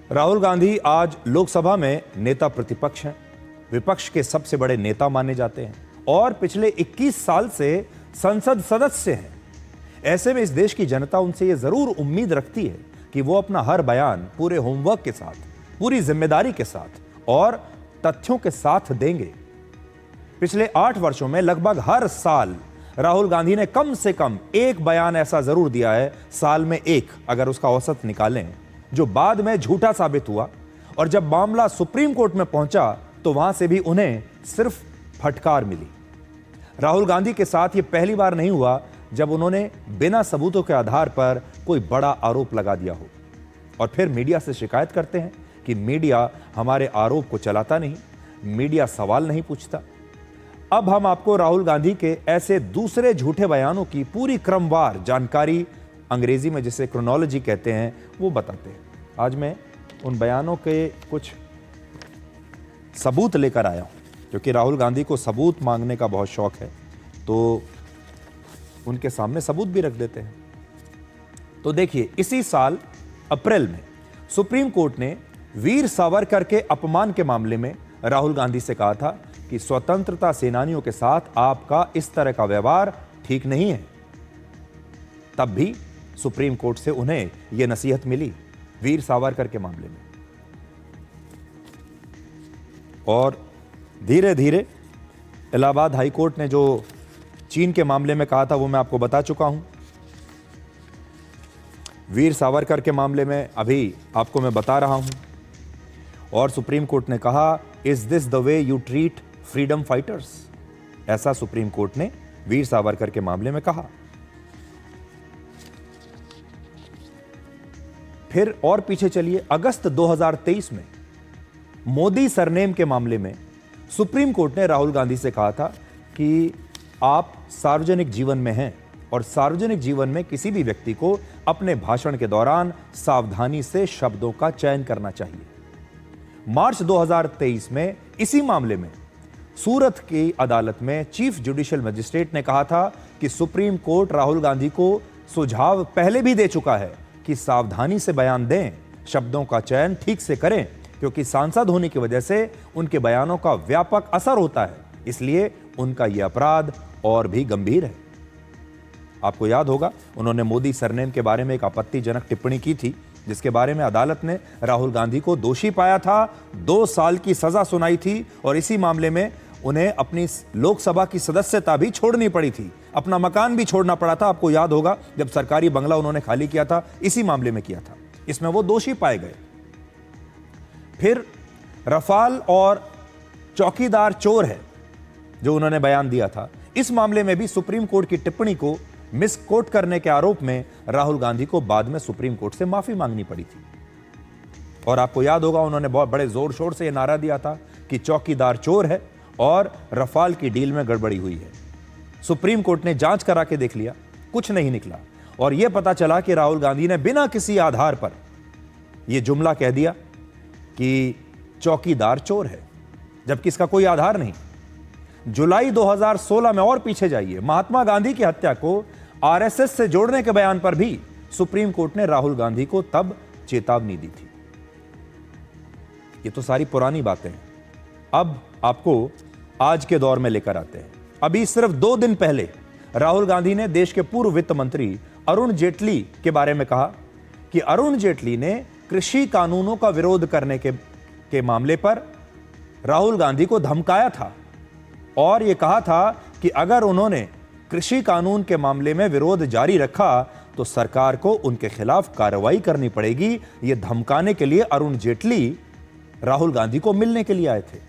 राहुल गांधी आज लोकसभा में नेता प्रतिपक्ष हैं, विपक्ष के सबसे बड़े नेता माने जाते हैं और पिछले 21 साल से संसद सदस्य हैं। ऐसे में इस देश की जनता उनसे यह जरूर उम्मीद रखती है कि वो अपना हर बयान पूरे होमवर्क के साथ, पूरी जिम्मेदारी के साथ और तथ्यों के साथ देंगे। पिछले 8 वर्षों में लगभग हर साल राहुल गांधी ने कम से कम एक बयान ऐसा जरूर दिया है, साल में एक, अगर उसका औसत निकालें, जो बाद में झूठा साबित हुआ और जब मामला सुप्रीम कोर्ट में पहुंचा तो वहां से भी उन्हें सिर्फ फटकार मिली। राहुल गांधी के साथ यह पहली बार नहीं हुआ जब उन्होंने बिना सबूतों के आधार पर कोई बड़ा आरोप लगा दिया हो और फिर मीडिया से शिकायत करते हैं कि मीडिया हमारे आरोप को चलाता नहीं, मीडिया सवाल नहीं पूछता। अब हम आपको राहुल गांधी के ऐसे दूसरे झूठे बयानों की पूरी क्रमवार जानकारी, अंग्रेजी में जिसे क्रोनोलॉजी कहते हैं, वो बताते हैं। आज मैं उन बयानों के कुछ सबूत लेकर आया हूं, क्योंकि राहुल गांधी को सबूत मांगने का बहुत शौक है, तो उनके सामने सबूत भी रख देते हैं। तो देखिए, इसी साल अप्रैल में सुप्रीम कोर्ट ने वीर सावरकर के अपमान के मामले में राहुल गांधी से कहा था कि स्वतंत्रता सेनानियों के साथ आपका इस तरह का व्यवहार ठीक नहीं है। तब भी सुप्रीम कोर्ट से उन्हें यह नसीहत मिली वीर सावरकर के मामले में। और धीरे धीरे इलाहाबाद हाई कोर्ट ने जो चीन के मामले में कहा था वो मैं आपको बता चुका हूं। वीर सावरकर के मामले में अभी आपको मैं बता रहा हूं। और सुप्रीम कोर्ट ने कहा, is this the way you treat freedom fighters? ऐसा सुप्रीम कोर्ट ने वीर सावरकर के मामले में कहा। फिर और पीछे चलिए, अगस्त 2023 में मोदी सरनेम के मामले में सुप्रीम कोर्ट ने राहुल गांधी से कहा था कि आप सार्वजनिक जीवन में हैं और सार्वजनिक जीवन में किसी भी व्यक्ति को अपने भाषण के दौरान सावधानी से शब्दों का चयन करना चाहिए। मार्च 2023 में इसी मामले में सूरत की अदालत में चीफ जुडिशियल मजिस्ट्रेट ने कहा था कि सुप्रीम कोर्ट राहुल गांधी को सुझाव पहले भी दे चुका है कि सावधानी से बयान दें, शब्दों का चयन ठीक से करें, क्योंकि सांसद होने की वजह से उनके बयानों का व्यापक असर होता है, इसलिए उनका यह अपराध और भी गंभीर है। आपको याद होगा, उन्होंने मोदी सरनेम के बारे में एक आपत्तिजनक टिप्पणी की थी, जिसके बारे में अदालत ने राहुल गांधी को दोषी पाया था, 2 साल की सजा सुनाई थी और इसी मामले में उन्हें अपनी लोकसभा की सदस्यता भी छोड़नी पड़ी थी, अपना मकान भी छोड़ना पड़ा था। आपको याद होगा, जब सरकारी बंगला उन्होंने खाली किया था, इसी मामले में किया था। इसमें वो दोषी पाए गए। फिर रफाल और चौकीदार चोर है जो उन्होंने बयान दिया था, इस मामले में भी सुप्रीम कोर्ट की टिप्पणी को मिसकोट करने के आरोप में राहुल गांधी को बाद में सुप्रीम कोर्ट से माफी मांगनी पड़ी थी। और आपको याद होगा, उन्होंने बहुत बड़े जोर शोर से यह नारा दिया था कि चौकीदार चोर है और रफाल की डील में गड़बड़ी हुई है। सुप्रीम कोर्ट ने जांच करा के देख लिया, कुछ नहीं निकला और यह पता चला कि राहुल गांधी ने बिना किसी आधार पर यह जुमला कह दिया कि चौकीदार चोर है, जबकि इसका कोई आधार नहीं। जुलाई 2016 में और पीछे जाइए, महात्मा गांधी की हत्या को आरएसएस से जोड़ने के बयान पर भी सुप्रीम कोर्ट ने राहुल गांधी को तब चेतावनी दी थी। ये तो सारी पुरानी बातें हैं। अब आपको आज के दौर में लेकर आते हैं। अभी सिर्फ 2 दिन पहले राहुल गांधी ने देश के पूर्व वित्त मंत्री अरुण जेटली के बारे में कहा कि अरुण जेटली ने कृषि कानूनों का विरोध करने के मामले पर राहुल गांधी को धमकाया था और यह कहा था कि अगर उन्होंने कृषि कानून के मामले में विरोध जारी रखा तो सरकार को उनके खिलाफ कार्रवाई करनी पड़ेगी। यह धमकाने के लिए अरुण जेटली राहुल गांधी को मिलने के लिए आए थे।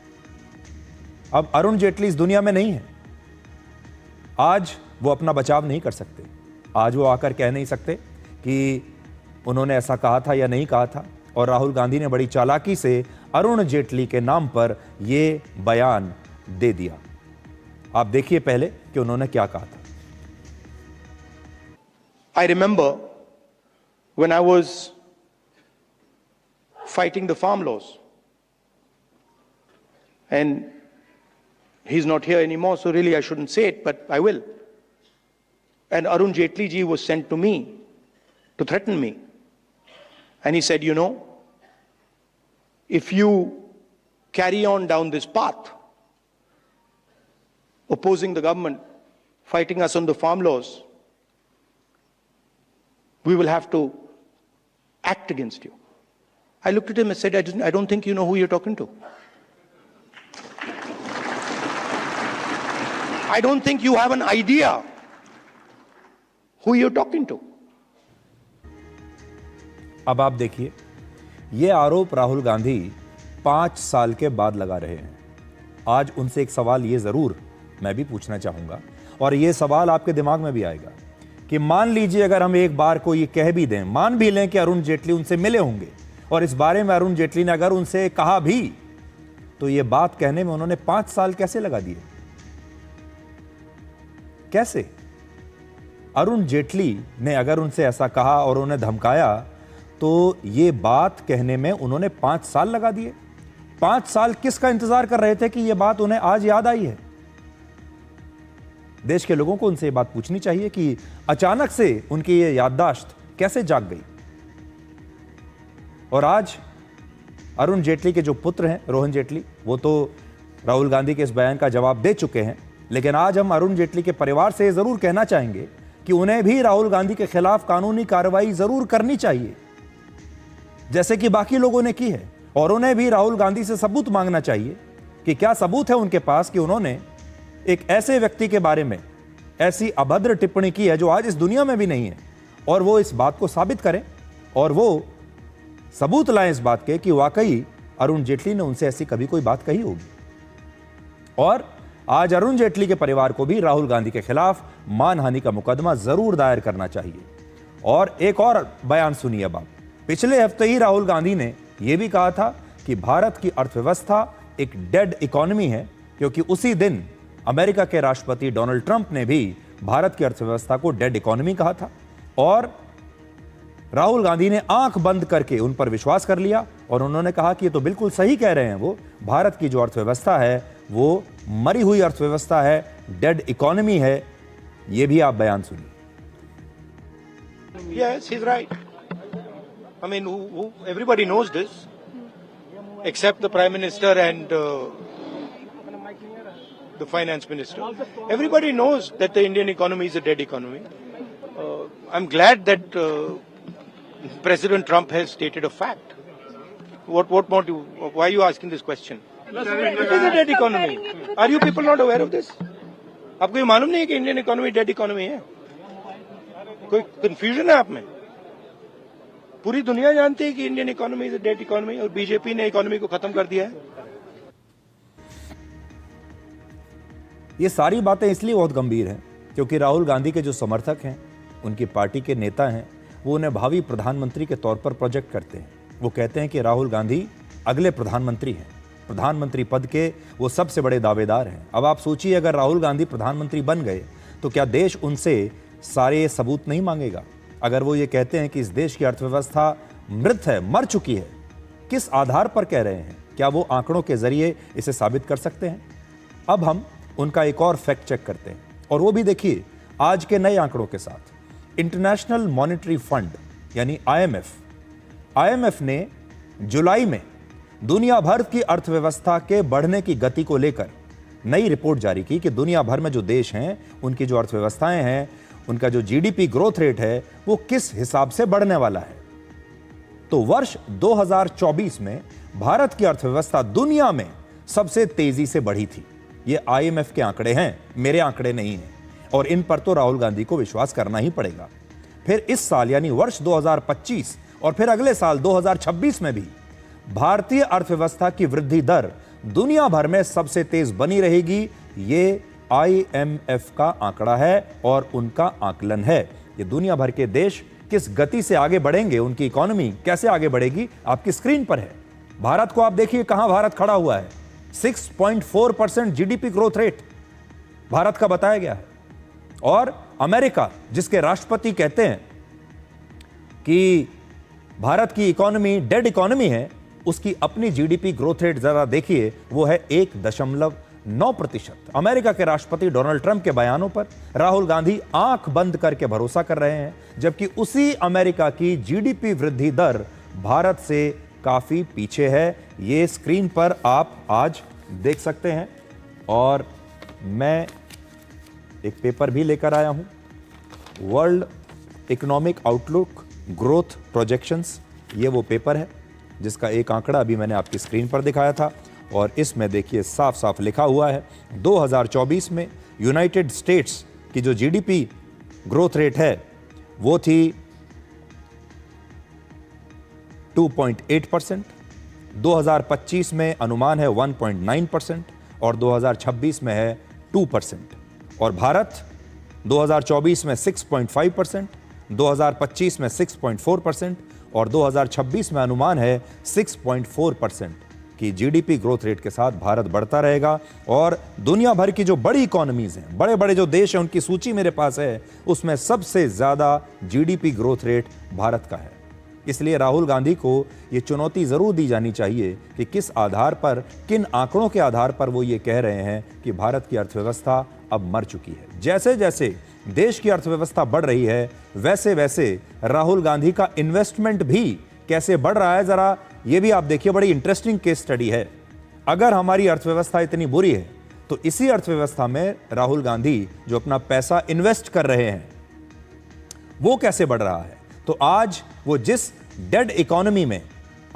अब अरुण जेटली इस दुनिया में नहीं है। आज वो अपना बचाव नहीं कर सकते। आज वो आकर कह नहीं सकते कि उन्होंने ऐसा कहा था या नहीं कहा था। और राहुल गांधी ने बड़ी चालाकी से अरुण जेटली के नाम पर यह बयान दे दिया। आप देखिए पहले कि उन्होंने क्या कहा था। I remember when I was fighting the farm laws, and he's not here anymore, so really I shouldn't say it, but I will. And Arun Jaitley ji was sent to me to threaten me. And he said, you know, if you carry on down this path, opposing the government, fighting us on the farm laws, we will have to act against you. I looked at him and said, I don't think you know who you're talking to. I don't think you have an idea who you're talking to. अब आप देखिए, ये आरोप राहुल गांधी 5 साल के बाद लगा रहे हैं। आज उनसे एक सवाल ये जरूर मैं भी पूछना चाहूंगा, और ये सवाल आपके दिमाग में भी आएगा कि मान लीजिए अगर हम एक बार को ये कह भी दें, मान भी लें कि अरुण जेटली उनसे मिले होंगे, और इस बारे में अरुण जेटली ने अगर उनसे कहा भी, तो ये बात कहने में उन्होंने 5 साल कैसे लगा दिए? कैसे? अरुण जेटली ने अगर उनसे ऐसा कहा और उन्हें धमकाया, तो ये बात कहने में उन्होंने 5 साल लगा दिए। 5 साल किसका इंतजार कर रहे थे कि यह बात उन्हें आज याद आई है? देश के लोगों को उनसे यह बात पूछनी चाहिए कि अचानक से उनकी यह याददाश्त कैसे जाग गई। और आज अरुण जेटली के जो पुत्र हैं, रोहन जेटली, वो तो राहुल गांधी के इस बयान का जवाब दे चुके हैं, लेकिन आज हम अरुण जेटली के परिवार से जरूर कहना चाहेंगे कि उन्हें भी राहुल गांधी के खिलाफ कानूनी कार्रवाई जरूर करनी चाहिए, जैसे कि बाकी लोगों ने की है। और उन्हें भी राहुल गांधी से सबूत मांगना चाहिए कि क्या सबूत है उनके पास कि उन्होंने एक ऐसे व्यक्ति के बारे में ऐसी अभद्र टिप्पणी की है जो आज इस दुनिया में भी नहीं है, और वो इस बात को साबित करें और वो सबूत लाएं इस बात के कि वाकई अरुण जेटली ने उनसे ऐसी कभी कोई बात कही होगी। और आज अरुण जेटली के परिवार को भी राहुल गांधी के खिलाफ मानहानि का मुकदमा जरूर दायर करना चाहिए। और एक और बयान सुनिए अब आप। पिछले हफ्ते ही राहुल गांधी ने यह भी कहा था कि भारत की अर्थव्यवस्था एक डेड इकोनॉमी है, क्योंकि उसी दिन अमेरिका के राष्ट्रपति डोनाल्ड ट्रंप ने भी भारत की अर्थव्यवस्था को डेड इकोनॉमी कहा था। और राहुल गांधी ने आंख बंद करके उन पर विश्वास कर लिया और उन्होंने कहा कि ये तो बिल्कुल सही कह रहे हैं वो, भारत की जो अर्थव्यवस्था है वो मरी हुई अर्थव्यवस्था है, डेड इकोनॉमी है। ये भी आप बयान सुनिए। Yes, he's right. I mean, everybody knows this, except the Prime Minister and the Finance Minister. Everybody knows that the Indian economy is a dead economy. I'm glad that President Trump has stated a fact. What more do? Why are you asking this question? It is a dead economy. Are you people not aware of this? आपको ये मालूम नहीं है कि Indian economy dead economy है? कोई confusion है आप में? पूरी दुनिया जानती है कि Indian economy is a dead economy, और बीजेपी ने इकोनॉमी को खत्म कर दिया है। ये सारी बातें इसलिए बहुत गंभीर हैं क्योंकि राहुल गांधी के जो समर्थक हैं, उनकी पार्टी के नेता हैं, वो उन्हें भावी प्रधानमंत्री के तौर पर प्रोजेक्ट करते हैं। वो कहते हैं कि राहुल गांधी अगले प्रधानमंत्री हैं, प्रधानमंत्री पद के वो सबसे बड़े दावेदार हैं। अब आप सोचिए, अगर राहुल गांधी प्रधानमंत्री बन गए तो क्या देश उनसे सारे सबूत नहीं मांगेगा? अगर वो ये कहते हैं कि इस देश की अर्थव्यवस्था मृत है, मर चुकी है, किस आधार पर कह रहे हैं? क्या वो आंकड़ों के जरिए इसे साबित कर सकते हैं? अब हम उनका एक और फैक्ट चेक करते हैं, और वो भी देखिए आज के नए आंकड़ों के साथ। इंटरनेशनल मॉनेटरी फंड यानी आईएमएफ ने जुलाई में दुनिया भर की अर्थव्यवस्था के बढ़ने की गति को लेकर नई रिपोर्ट जारी की कि दुनिया भर में जो देश हैं, उनकी जो अर्थव्यवस्थाएं हैं, उनका जो जीडीपी ग्रोथ रेट है वो किस हिसाब से बढ़ने वाला है। तो वर्ष 2024 में भारत की अर्थव्यवस्था दुनिया में सबसे तेजी से बढ़ी थी। ये आईएमएफ के आंकड़े हैं, मेरे आंकड़े नहीं हैं, और इन पर तो राहुल गांधी को विश्वास करना ही पड़ेगा। फिर इस साल यानी वर्ष 2025 और फिर अगले साल 2026 में भी भारतीय अर्थव्यवस्था की वृद्धि दर दुनिया भर में सबसे तेज बनी रहेगी। ये आईएमएफ का आंकड़ा है और उनका आकलन है। ये दुनिया भर के देश किस गति से आगे बढ़ेंगे, उनकी इकोनॉमी कैसे आगे बढ़ेगी, आपकी स्क्रीन पर है। भारत को आप देखिए कहां भारत खड़ा हुआ है। 6.4% जीडीपी ग्रोथ रेट भारत का बताया गया है। और अमेरिका, जिसके राष्ट्रपति कहते हैं कि भारत की इकोनॉमी डेड इकोनॉमी है, उसकी अपनी जीडीपी ग्रोथ रेट जरा देखिए, वो है 1.9%। अमेरिका के राष्ट्रपति डोनाल्ड ट्रंप के बयानों पर राहुल गांधी आंख बंद करके भरोसा कर रहे हैं, जबकि उसी अमेरिका की जीडीपी वृद्धि दर भारत से काफी पीछे है। ये स्क्रीन पर आप आज देख सकते हैं। और मैं एक पेपर भी लेकर आया हूं, world economic outlook growth projections. ये वो पेपर है जिसका एक आंकड़ा अभी मैंने आपकी स्क्रीन पर दिखाया था, और इसमें देखिए साफ साफ लिखा हुआ है 2024 में यूनाइटेड स्टेट्स की जो जीडीपी ग्रोथ रेट है वो थी 2.8%, 2025 में अनुमान है 1.9% और 2026 में है 2%। और भारत 2024 में 6.5%, 2025 में 6.4% और 2026 में अनुमान है 6.4% की जीडीपी ग्रोथ रेट के साथ भारत बढ़ता रहेगा। और दुनिया भर की जो बड़ी इकोनॉमीज हैं, बड़े बड़े जो देश हैं, उनकी सूची मेरे पास है, उसमें सबसे ज्यादा जीडीपी ग्रोथ रेट भारत का है। इसलिए राहुल गांधी को यह चुनौती जरूर दी जानी चाहिए कि किस आधार पर, किन आंकड़ों के आधार पर वो ये कह रहे हैं कि भारत की अर्थव्यवस्था अब मर चुकी है। जैसे जैसे देश की अर्थव्यवस्था बढ़ रही है, वैसे वैसे राहुल गांधी का इन्वेस्टमेंट भी कैसे बढ़ रहा है, जरा ये भी आप देखिए। बड़ी इंटरेस्टिंग केस स्टडी है। अगर हमारी अर्थव्यवस्था इतनी बुरी है तो इसी अर्थव्यवस्था में राहुल गांधी जो अपना पैसा इन्वेस्ट कर रहे हैं वो कैसे बढ़ रहा है। तो आज वो जिस डेड इकोनॉमी में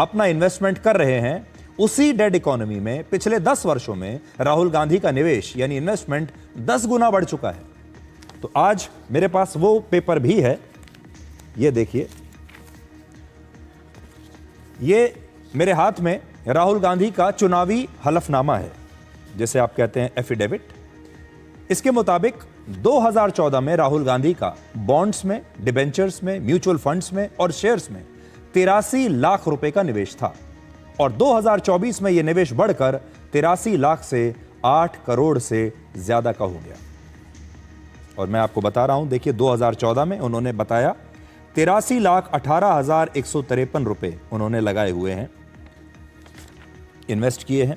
अपना इन्वेस्टमेंट कर रहे हैं, उसी डेड इकोनॉमी में पिछले 10 वर्षों में राहुल गांधी का निवेश यानी इन्वेस्टमेंट 10 गुना बढ़ चुका है। तो आज मेरे पास वो पेपर भी है, ये देखिए। ये मेरे हाथ में राहुल गांधी का चुनावी हलफनामा है, जैसे आप कहते हैं एफिडेविट। इसके मुताबिक 2014 में राहुल गांधी का बॉन्ड्स में, डिबेंचर्स में, म्यूचुअल फंड्स में और शेयर्स में 83 लाख रुपए का निवेश था। और 2024 में यह निवेश बढ़कर 83 लाख से 8 करोड़ से ज्यादा का हो गया। और मैं आपको बता रहा हूं, देखिए 2014 में उन्होंने बताया 83,18,153 रुपए उन्होंने लगाए हुए हैं, इन्वेस्ट किए हैं।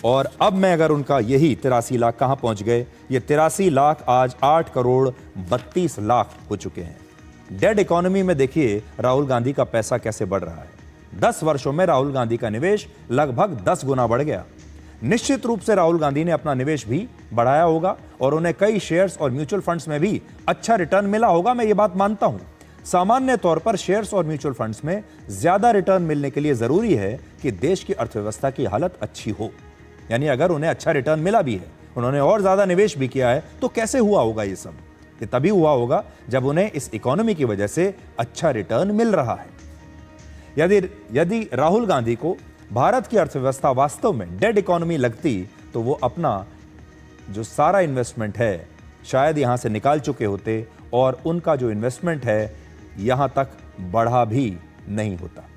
और अब मैं अगर उनका यही 83 लाख कहां पहुंच गए, ये 83 लाख आज 8 करोड़ 32 लाख हो चुके हैं। डेड इकोनॉमी में देखिए राहुल गांधी का पैसा कैसे बढ़ रहा है। 10 वर्षों में राहुल गांधी का निवेश लगभग 10 गुना बढ़ गया। निश्चित रूप से राहुल गांधी ने अपना निवेश भी बढ़ाया होगा और उन्हें कई शेयर्स और म्यूचुअल फंड्स में भी अच्छा रिटर्न मिला होगा, मैं ये बात मानता हूं। सामान्य तौर पर शेयर्स और म्यूचुअल फंड्स में ज्यादा रिटर्न मिलने के लिए जरूरी है कि देश की अर्थव्यवस्था की हालत अच्छी हो। यानी अगर उन्हें अच्छा रिटर्न मिला भी है, उन्होंने और ज्यादा निवेश भी किया है, तो कैसे हुआ होगा ये सब? ये तभी हुआ होगा जब उन्हें इस इकोनॉमी की वजह से अच्छा रिटर्न मिल रहा है। यदि राहुल गांधी को भारत की अर्थव्यवस्था वास्तव में डेड इकोनॉमी लगती तो वो अपना जो सारा इन्वेस्टमेंट है शायद यहां से निकाल चुके होते और उनका जो इन्वेस्टमेंट है यहां तक बढ़ा भी नहीं होता।